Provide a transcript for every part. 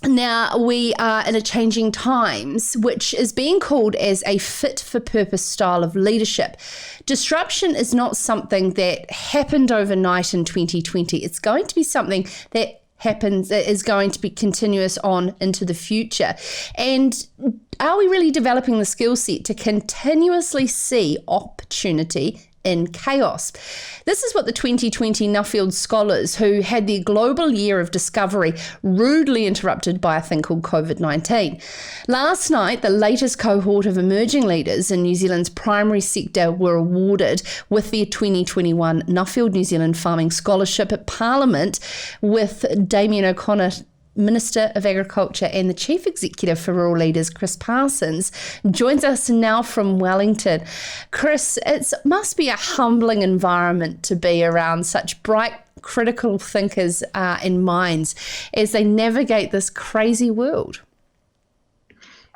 Now, we are in a changing times, which is being called as a fit-for-purpose style of leadership. Disruption is not something that happened overnight in 2020. It's going to be something that is going to be continuous on into the future. And are we really developing the skill set to continuously see opportunity in chaos? This is what the 2020 Nuffield Scholars, who had their global year of discovery rudely interrupted by a thing called COVID-19. Last night, the latest cohort of emerging leaders in New Zealand's primary sector were awarded with their 2021 Nuffield New Zealand Farming Scholarship at Parliament, with Damien O'Connor, Minister of Agriculture and the Chief Executive for Rural Leaders, Chris Parsons, joins us now from Wellington. Chris, it must be a humbling environment to be around such bright, critical thinkers and minds as they navigate this crazy world.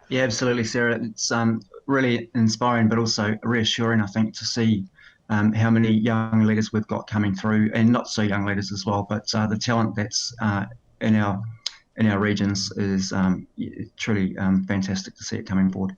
Yeah, absolutely, Sarah. It's really inspiring, but also reassuring, I think, to see how many young leaders we've got coming through, and not so young leaders as well, but the talent that's in our regions is truly fantastic to see it coming forward.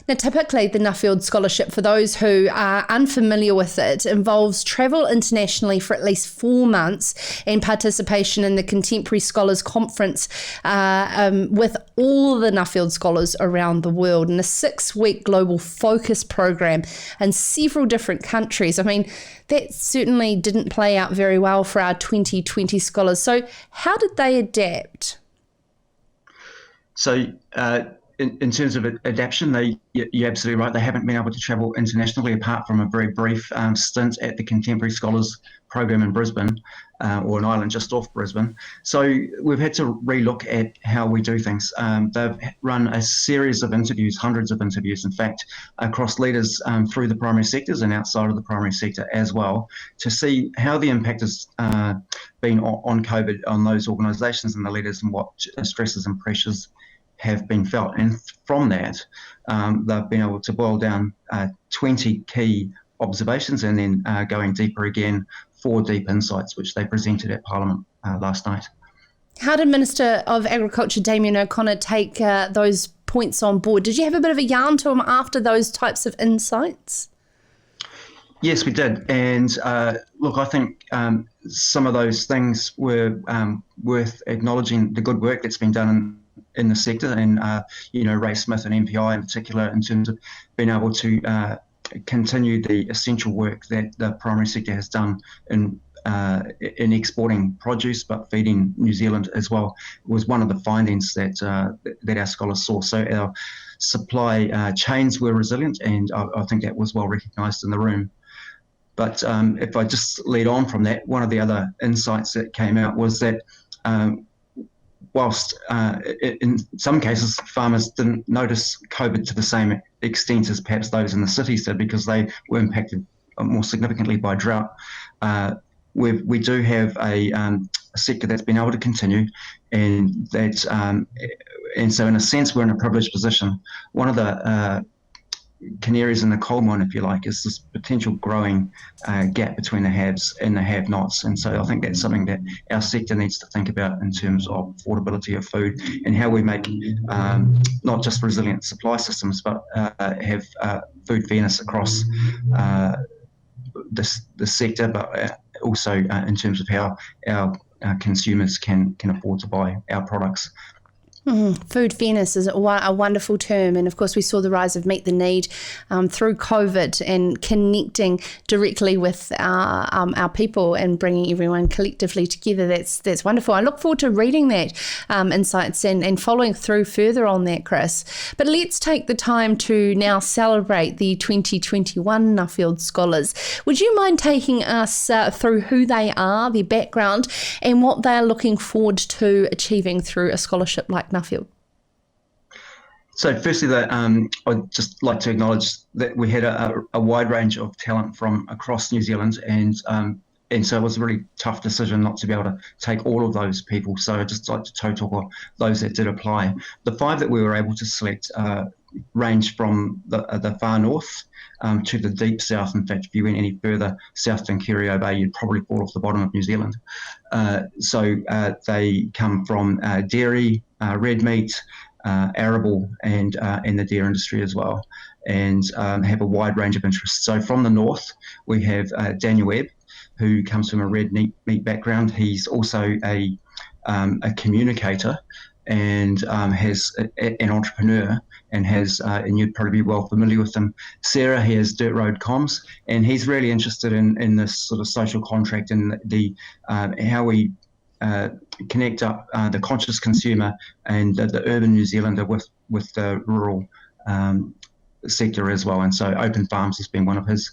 Now, typically the Nuffield Scholarship, for those who are unfamiliar with it, involves travel internationally for at least 4 months and participation in the Contemporary Scholars Conference with all the Nuffield Scholars around the world, and a 6-week global focus program in several different countries. I mean, that certainly didn't play out very well for our 2020 scholars. So how did they adapt? So in terms of adaptation, you're absolutely right. They haven't been able to travel internationally apart from a very brief stint at the Contemporary Scholars program in Brisbane, or an island just off Brisbane. So we've had to relook at how we do things. They've run a series of interviews, hundreds of interviews, in fact, across leaders through the primary sectors and outside of the primary sector as well, to see how the impact has been on COVID on those organisations and the leaders, and what stresses and pressures have been felt. And from that, they've been able to boil down 20 key observations, and then going deeper again, 4 deep insights, which they presented at Parliament last night. How did Minister of Agriculture Damien O'Connor take those points on board? Did you have a bit of a yarn to him after those types of insights? Yes, we did. And look, I think some of those things were worth acknowledging, the good work that's been done in the sector, and Ray Smith and MPI in particular, in terms of being able to continue the essential work that the primary sector has done in exporting produce, but feeding New Zealand as well. It was one of the findings that our scholars saw. So our supply chains were resilient, and I think that was well recognised in the room. But if I just lead on from that, one of the other insights that came out was that whilst in some cases farmers didn't notice COVID to the same extent as perhaps those in the cities did, because they were impacted more significantly by drought, we do have a sector that's been able to continue, and that's and so in a sense we're in a privileged position. One of the canaries in the coal mine, if you like, is this potential growing gap between the haves and the have-nots. And so I think that's something that our sector needs to think about in terms of affordability of food, and how we make not just resilient supply systems, but have food fairness across the sector, but also in terms of how our consumers can afford to buy our products. Food fairness is a wonderful term, and of course we saw the rise of Meet the Need through COVID, and connecting directly with our people and bringing everyone collectively together. That's wonderful. I look forward to reading that insights and following through further on that, Chris. But let's take the time to now celebrate the 2021 Nuffield Scholars. Would you mind taking us through who they are, their background, and what they're looking forward to achieving through a scholarship like Nuffield? So firstly, I'd just like to acknowledge that we had a wide range of talent from across New Zealand, and so it was a really tough decision not to be able to take all of those people. So I'd just like to total those that did apply. The 5 that we were able to select range from the far north to the deep south. In fact, if you went any further south than Curio Bay, you'd probably fall off the bottom of New Zealand. So they come from dairy, red meat, arable, and the dairy industry as well, and have a wide range of interests. So from the north, we have Daniel Webb, who comes from a red meat background. He's also a communicator and has an entrepreneur, and has, and you'd probably be well familiar with him, Sarah. He has Dirt Road Comms, and he's really interested in this sort of social contract and the how we connect up the conscious consumer and the urban New Zealander with the rural sector as well. And so Open Farms has been one of his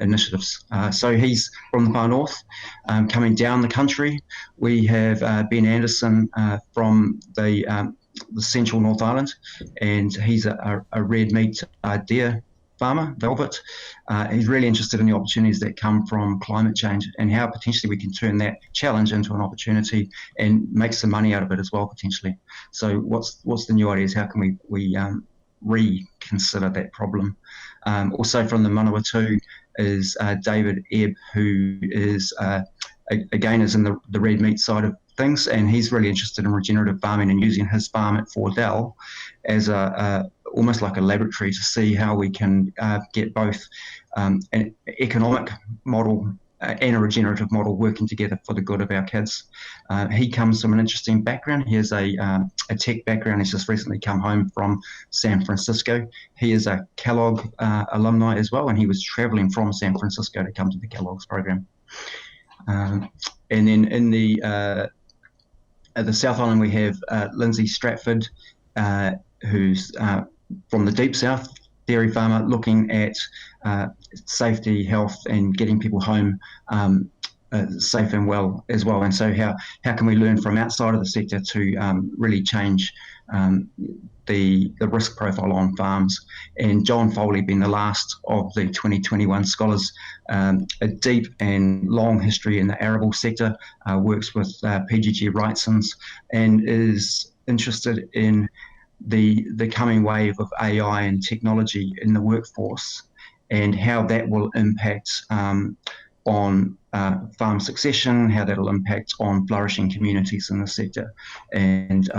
initiatives. So he's from the far north. Coming down the country, we have Ben Anderson from the central North Island, and he's a red meat deer farmer, Velvet. He's really interested in the opportunities that come from climate change and how potentially we can turn that challenge into an opportunity and make some money out of it as well, potentially. So what's the new ideas? How can we reconsider that problem? Also from the Manawatu is David Ebb, who is again is in the red meat side of things, and he's really interested in regenerative farming and using his farm at Fordell as almost like a laboratory to see how we can get both an economic model and a regenerative model working together for the good of our kids. He comes from an interesting background. He has a tech background. He's just recently come home from San Francisco. He is a Kellogg alumni as well, and he was traveling from San Francisco to come to the Kellogg's program. And then in the South Island, we have Lindsay Stratford, who's from the Deep South, dairy farmer, looking at safety, health, and getting people home safe and well as well. And so how can we learn from outside of the sector to really change the risk profile on farms? And John Foley being the last of the 2021 scholars, a deep and long history in the arable sector, works with PGG Wrightson's, and is interested in the coming wave of AI and technology in the workforce and how that will impact on farm succession, how that'll impact on flourishing communities in the sector, and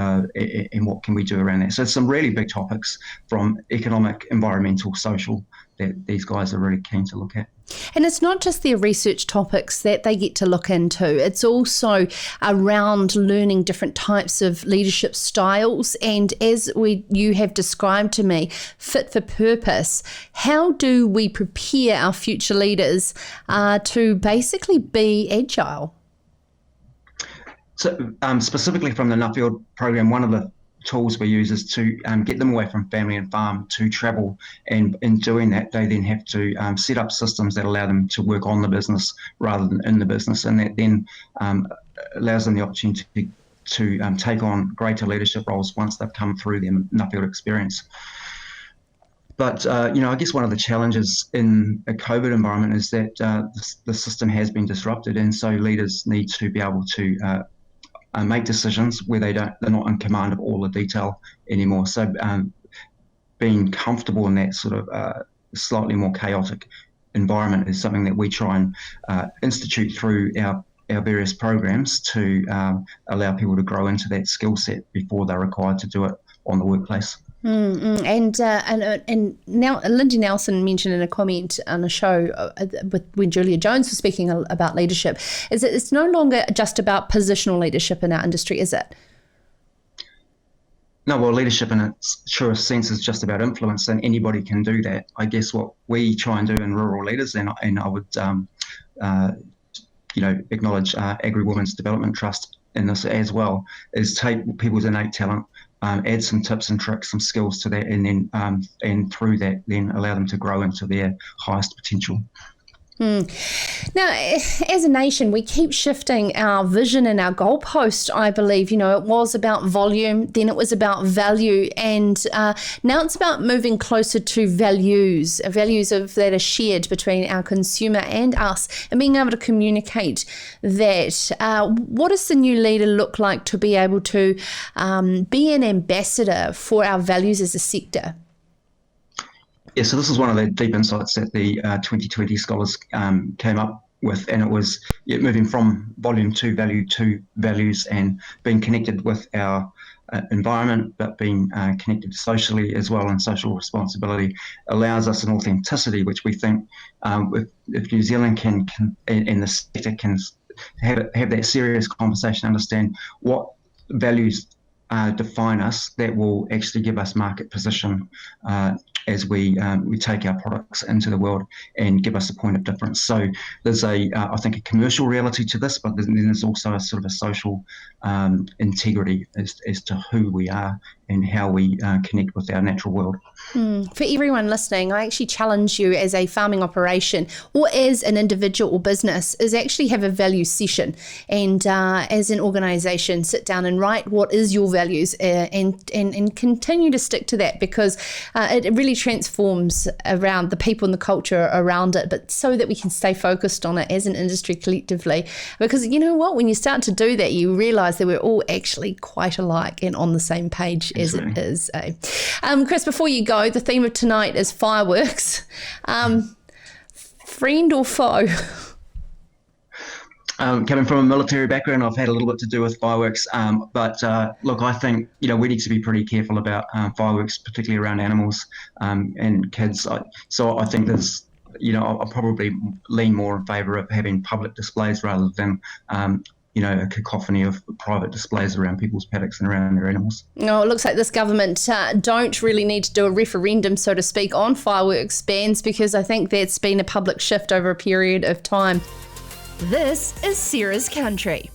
what can we do around that. So some really big topics from economic, environmental, social that these guys are really keen to look at. And it's not just their research topics that they get to look into. It's also around learning different types of leadership styles. And as you have described to me, fit for purpose, how do we prepare our future leaders to basically be agile? So specifically from the Nuffield program, one of the tools we use is to get them away from family and farm to travel, and in doing that they then have to set up systems that allow them to work on the business rather than in the business, and that then allows them the opportunity to take on greater leadership roles once they've come through their Nuffield experience. But I guess one of the challenges in a COVID environment is that the system has been disrupted, and so leaders need to be able to make decisions where they're not in command of all the detail anymore. So being comfortable in that sort of slightly more chaotic environment is something that we try and institute through our various programs to allow people to grow into that skill set before they're required to do it on the workplace. And now Lindy Nelson mentioned in a comment on a show when Julia Jones was speaking about leadership, is that it's no longer just about positional leadership in our industry, is it? No, well, leadership in its truest sense is just about influence, and anybody can do that. I guess what we try and do in Rural Leaders, and I would acknowledge Agri-Women's Development Trust in this as well, is take people's innate talent, add some tips and tricks, some skills to that, and then and through that then allow them to grow into their highest potential. Now, as a nation, we keep shifting our vision and our goalpost, I believe. It was about volume, then it was about value, and now it's about moving closer to values that are shared between our consumer and us, and being able to communicate that. What does the new leader look like to be able to be an ambassador for our values as a sector? Yeah, so this is one of the deep insights that the 2020 scholars came up with, and it was moving from volume to value to values, and being connected with our environment, but being connected socially as well, and social responsibility allows us an authenticity, which we think if New Zealand can and the sector can have that serious conversation, understand what values define us, that will actually give us market position as we take our products into the world and give us a point of difference. So there's I think a commercial reality to this, but then there's also a sort of a social integrity as to who we are and how we connect with our natural world. For everyone listening, I actually challenge you as a farming operation or as an individual or business is actually have a value session, and as an organisation sit down and write what is your values and continue to stick to that, because it really transforms around the people and the culture around it, but so that we can stay focused on it as an industry collectively. Because you know what, when you start to do that, you realise that we're all actually quite alike and on the same page. Absolutely. As it is. Chris, before you go, the theme of tonight is fireworks. Friend or foe? Coming from a military background, I've had a little bit to do with fireworks. But look, I think we need to be pretty careful about fireworks, particularly around animals and kids. So I think there's, I'll probably lean more in favour of having public displays rather than a cacophony of private displays around people's paddocks and around their animals. No, it looks like this government don't really need to do a referendum, so to speak, on fireworks bans, because I think that's been a public shift over a period of time. This is Sarah's Country.